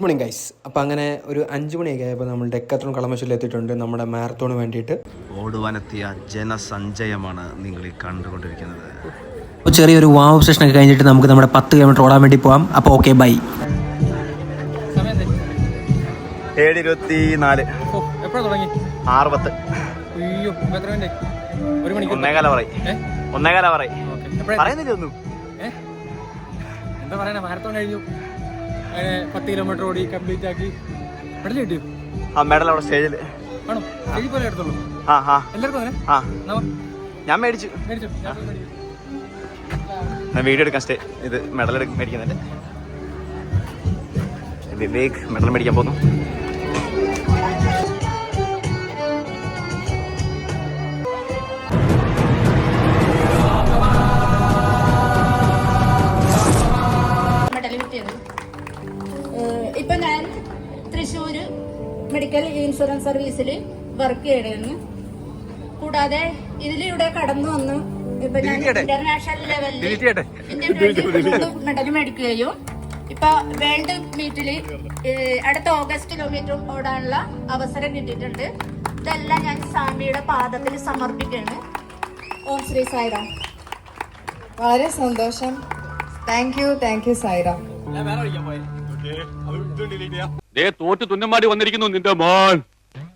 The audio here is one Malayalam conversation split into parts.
Morning guys. അപ്പോൾ അങ്ങനെ ഒരു 5 മണിയൊക്കെ ആയപ്പോൾ നമ്മൾ ഡെക്കാത്ലോൺ കളമശ്ശേരിയിൽ എത്തിയിട്ടുണ്ട് നമ്മുടെ മാരത്തോണിന് വേണ്ടിയിട്ട്. ഓടുവാനെത്തിയ ജനസഞ്ചയമാണ് നിങ്ങൾ ഈ കണ്ടുകൊണ്ടിരിക്കുന്നത്. ചെറിയൊരു വാം സെഷനൊക്കെ കഴിഞ്ഞിട്ട് നമുക്ക് നമ്മുടെ 10 കിലോമീറ്റർ ഓടാൻ വേണ്ടി പോകാം. അപ്പോൾ ഓക്കെ, ബൈ. 7:24. എപ്പോഴാണ് തുടങ്ങി? 6:10. അയ്യോ, എത്ര മിനിറ്റ്? ഒരു മണിക്കൂർ. ഒന്നേകാല പറയുന്നില്ല ഒന്നും. എന്താ പറയാ, മാരത്തോൺ കഴിഞ്ഞു, 10 കിലോമീറ്റർ ഓടി കംപ്ലീറ്റ് ആക്കി. മെഡൽ കിട്ടിയോ? ആ മെഡൽ അവിടെ സ്റ്റേജിൽ ആണോ? സ്റ്റേജിൽ പോലെ എടുത്തുള്ളൂ. എല്ലാവർക്കും അങ്ങനെ? ഞാൻ മേടിച്ചു. ഞാൻ വീഡിയോ എടുക്കാൻ ഇത് മെഡൽ മേടിക്കുന്നുണ്ട്. വിവേക് മെഡൽ മേടിക്കാൻ പോകുന്നു. ഇപ്പൊ ഞാൻ തൃശ്ശൂര് മെഡിക്കൽ ഇൻഷുറൻസ് സർവീസിൽ വർക്ക് ചെയ്യണേന്ന്. കൂടാതെ ഇതിലൂടെ കടന്നു വന്നു ഇപ്പൊ ഞാൻ ഇന്റർനാഷണൽ ലെവലിൽ മെഡൽ മേടിക്കുകയും ഇപ്പൊ വേൾഡ് മീറ്റില് അടുത്ത ഓഗസ്റ്റ് കിലോമീറ്റർ ഓടാനുള്ള അവസരം കിട്ടിയിട്ടുണ്ട്. ഇതെല്ലാം ഞാൻ സ്വാമിയുടെ പാദത്തിൽ സമർപ്പിക്കുകയാണ്. ഓം ശ്രീ സായിറാം. വളരെ സന്തോഷം. Thank you Sairam. തോറ്റ് തുന്നമാടി വന്നിരിക്കുന്നു നിന്റെ മോൻ.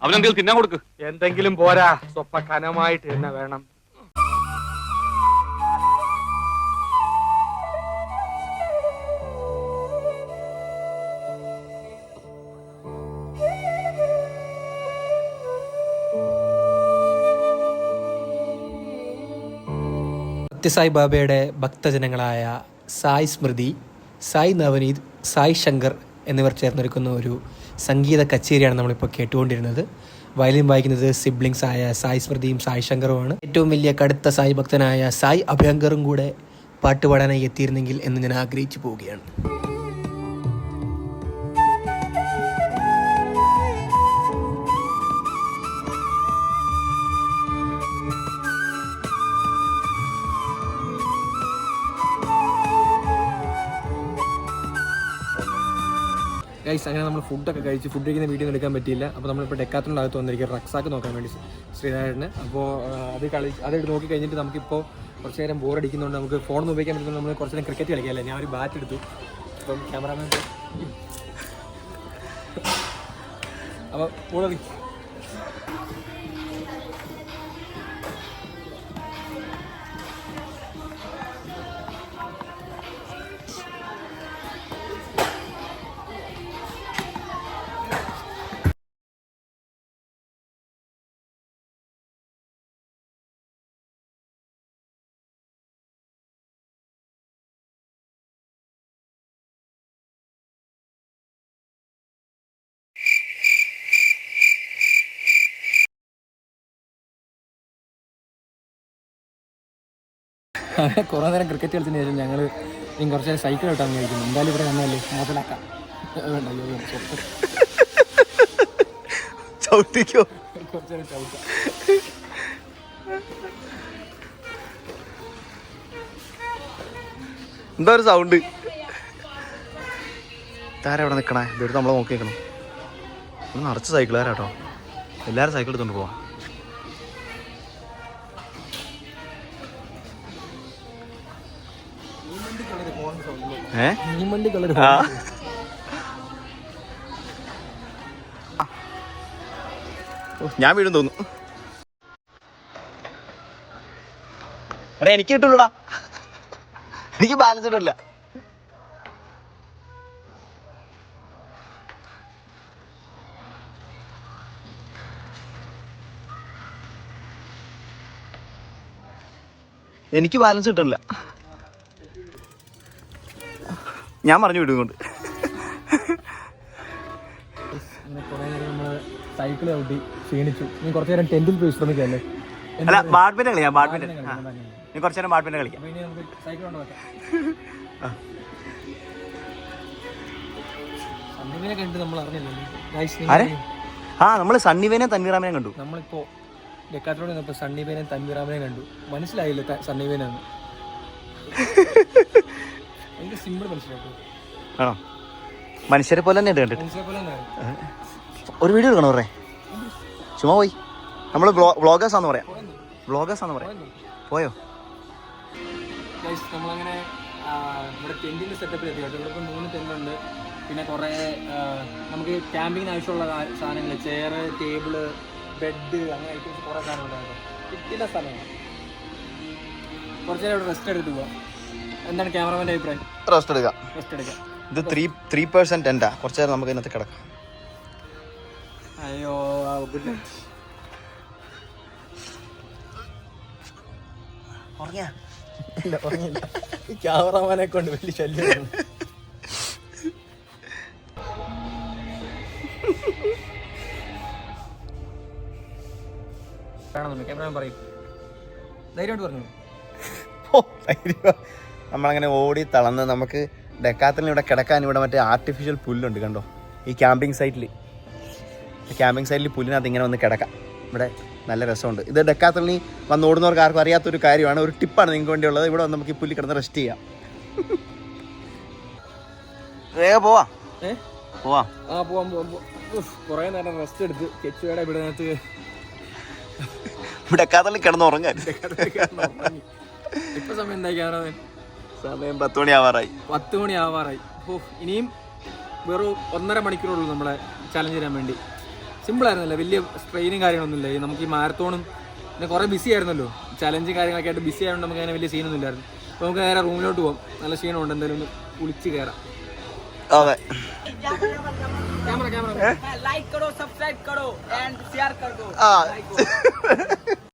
അവനെന്തെങ്കിലും തിന്നാൻ കൊടുക്ക്. എന്തെങ്കിലും പോരാ, സ്വപ്പ കനമായിട്ട് തന്നെ വേണം. സത്യസായി ബാബയുടെ ഭക്തജനങ്ങളായ സായ് സ്മൃതി, സായ് നവനീത്, സായ് ശങ്കർ എന്നിവർ ചേർന്നൊരുക്കുന്ന ഒരു സംഗീത കച്ചേരിയാണ് നമ്മളിപ്പോൾ കേട്ടുകൊണ്ടിരുന്നത്. വയലിൻ വായിക്കുന്നത് സിബ്ലിങ്സ് ആയ സായ് സ്മൃതിയും സായ് ശങ്കറുമാണ്. ഏറ്റവും വലിയ കടുത്ത സായ് ഭക്തനായ സായ് അഭ്യങ്കറും കൂടെ പാട്ടുപാടാനായി എത്തിയിരുന്നെങ്കിൽ എന്ന് ഞാൻ ആഗ്രഹിച്ചു പോവുകയാണ്. ഗൈസ്, അങ്ങനെ നമ്മൾ ഫുഡൊക്കെ കഴിച്ച് ഫുഡ് കഴിക്കുന്ന വീട്ടിൽ നിന്ന് എടുക്കാൻ പറ്റിയില്ല. അപ്പോൾ നമ്മളിപ്പോൾ ഡെക്കാത്ലോണിനകത്ത് വന്നിരിക്കുക റക്സാക്ക് നോക്കാൻ വേണ്ടി ശ്രീനാരായണന്. അപ്പോൾ അത് നോക്കി കഴിഞ്ഞിട്ട് നമുക്കിപ്പോൾ കുറച്ച് നേരം ബോറടിക്കുന്നതുകൊണ്ട് നമുക്ക് ഫോണൊന്നും ഉപയോഗിക്കാൻ പറ്റുന്നത് നമ്മൾ കുറച്ച് നേരം ക്രിക്കറ്റ് കളിക്കാം അല്ലേ. ഞാൻ ഒരു ബാറ്റ് എടുത്തു. അപ്പം ക്യാമറാമാൻ അപ്പോൾ ഓടി. അങ്ങനെ കുറേ നേരം ക്രിക്കറ്റ് കളിച്ചതിന് ശേഷം ഞങ്ങൾ ഇനി കുറച്ച് നേരം സൈക്കിൾ ഇട്ടാൻ കഴിക്കുന്നു. എന്തായാലും ഇവിടെ വന്നല്ലേ, മുതലാക്കാം. ചവിട്ടിക്കോ, കുറച്ച് നേരം ചവിട്ടാം. എന്താ ഒരു സൗണ്ട്? താരം എവിടെ നിൽക്കണേ? ഇതെടുത്ത് നമ്മളെ നോക്കി നിൽക്കണം. ഒന്ന് നിറച്ച് സൈക്കിളുകാരാട്ടോ. എല്ലാവരും സൈക്കിൾ എടുത്തോണ്ട് പോവാം. ഞാൻ വീടും തോന്നുന്നു. എടാ, എനിക്ക് കിട്ടൂലടാ, എനിക്ക് ബാലൻസ് കിട്ടില്ല. എനിക്ക് ബാലൻസ് കിട്ടില്ല. ഞാൻ പറഞ്ഞു വിടുന്നുണ്ട്. കുറേ നേരം നമ്മൾ സൈക്കിൾ ചവിട്ടി ക്ഷീണിച്ചു. നീ കുറച്ച് നേരം ടെന്റിൽ പോയി ശ്രമിക്കല്ലേ? അല്ല, ബാഡ്മിന്റൺ കളിക്കാം. നീ കുറച്ച് നേരം ബാഡ്മിന്റൺ കളിക്കാം. സൈക്കിൾ കണ്ടിട്ട് നമ്മൾ അറിഞ്ഞില്ലേ? നമ്മള് സണ്ണിവേനെ തൻവീറാമനെ കണ്ടു. നമ്മളിപ്പോ ഡെക്കാത്ലോണിൽ നിന്നപ്പോൾ സണ്ണിവേനെയും തൻവീറാമനെയും കണ്ടു. മനസ്സിലായില്ല സണ്ണിവേനാണ്. എനിക്ക് സിമ്പിൾ മനസ്സിലാക്കും. ആണോ? മനുഷ്യരെ പോലെ തന്നെ ഉണ്ട് കണ്ടിട്ട്. മനുഷ്യരെ പോലെ തന്നെ. ഒരു വീഡിയോ എടുക്കണോ പറയേ? ചുമ്മാ പോയി. നമ്മൾ വ്ളോഗേഴ്സാന്ന് പറയാം. വ്ളോഗേഴ്സാന്ന് പറയാം. പോയോ? നമ്മളങ്ങനെ ഇവിടെ ടെൻറ്റിൻ്റെ സെറ്റപ്പിൽ എത്തി കേട്ടോ. ഇവിടെ ഇപ്പോൾ 3 ടെൻറ്റുണ്ട്. പിന്നെ കുറേ നമുക്ക് ക്യാമ്പിങ്ങിന് ആവശ്യമുള്ള സാധനങ്ങൾ, ചെയർ, ടേബിള്, ബെഡ്, അങ്ങനെ ഐറ്റംസ് കുറേ സാധനങ്ങളുണ്ടായിരുന്നു. കിട്ടിയ സ്ഥലമാണ്. കുറച്ച് നേരം ഇവിടെ റെസ്റ്റ് എടുത്ത് പോവാം. എന്താണ് ക്യാമറമാൻ്റെ അഭിപ്രായം? റെസ്റ്റ് എടുക്കാം. റെസ്റ്റ് എടുക്കാം. ഇത് 3% ടെൻറ്റാ. കുറച്ച് നേരം നമുക്ക് ഇതിനകത്ത് കിടക്കാം. അയ്യോ ഗുഡ് നൈറ്റ്. ഉറങ്ങിയാ? ഇല്ല, ഉറങ്ങിയില്ല. ഈ ക്യാമറമാനെ കൊണ്ട് വലിയ ശല്യമാണ്. ക്യാമറമാൻ പറയും, ധൈര്യമായിട്ട് പറഞ്ഞു. നമ്മളങ്ങനെ ഓടി തളർന്ന് നമുക്ക് ഡെക്കാത്തലിന് ഇവിടെ കിടക്കാൻ ഇവിടെ മറ്റേ ആർട്ടിഫിഷ്യൽ പുല്ലുണ്ട് കണ്ടോ. ഈ ക്യാമ്പിംഗ് സൈറ്റിൽ പുല്ലിനകത്ത് ഇങ്ങനെ വന്ന് കിടക്കാം. ഇവിടെ നല്ല രസമുണ്ട്. ഇത് ഡെക്കാത്തലിന് വന്ന് ഓടുന്നവർക്ക് ആർക്കും അറിയാത്തൊരു കാര്യമാണ്. ഒരു ടിപ്പാണ് നിങ്ങൾക്ക് വേണ്ടിയുള്ളത്. ഇവിടെ വന്ന് നമുക്ക് ഈ പുല്ലിൽ കിടന്ന് റെസ്റ്റ് ചെയ്യാം. വേഗം പോവാം. പോവാം. പോവാം. കുറേ നേരം റെസ്റ്റ് എടുത്ത് കെച്ചുവേടെ ഇവിടെ ഡെക്കാത്തലിൽ കിടന്ന് ഉറങ്ങാൻ. ഇപ്പൊ സമയം എന്തായി ക്യാമറമാൻ? സമയം 10 മണി ആവാറായി. 10 മണി ആവാറായി. ഇനിയും വെറും 1.5 മണിക്കൂറുള്ളൂ നമ്മളെ ചലഞ്ച് ചെയ്യാൻ വേണ്ടി. സിമ്പിളായിരുന്നല്ലോ, വലിയ സ്ട്രെയിനും കാര്യങ്ങളൊന്നുമില്ല. നമുക്ക് ഈ മാരത്തോണും പിന്നെ കുറേ ബിസി ആയിരുന്നല്ലോ, ചലഞ്ചും കാര്യങ്ങളൊക്കെ ആയിട്ട് ബിസി ആയതുകൊണ്ട് നമുക്ക് അങ്ങനെ വലിയ സീനൊന്നും ഇല്ലായിരുന്നു. അപ്പോൾ നമുക്ക് നേരെ റൂമിലോട്ട് പോകാം. നല്ല ക്ഷീണമുണ്ട്, എന്തായാലും ഒന്ന് കുളിച്ച് കയറാം. അതെ. ക്യാമറ लाइक करो, सब्सक्राइब करो एंड शेयर कर दो.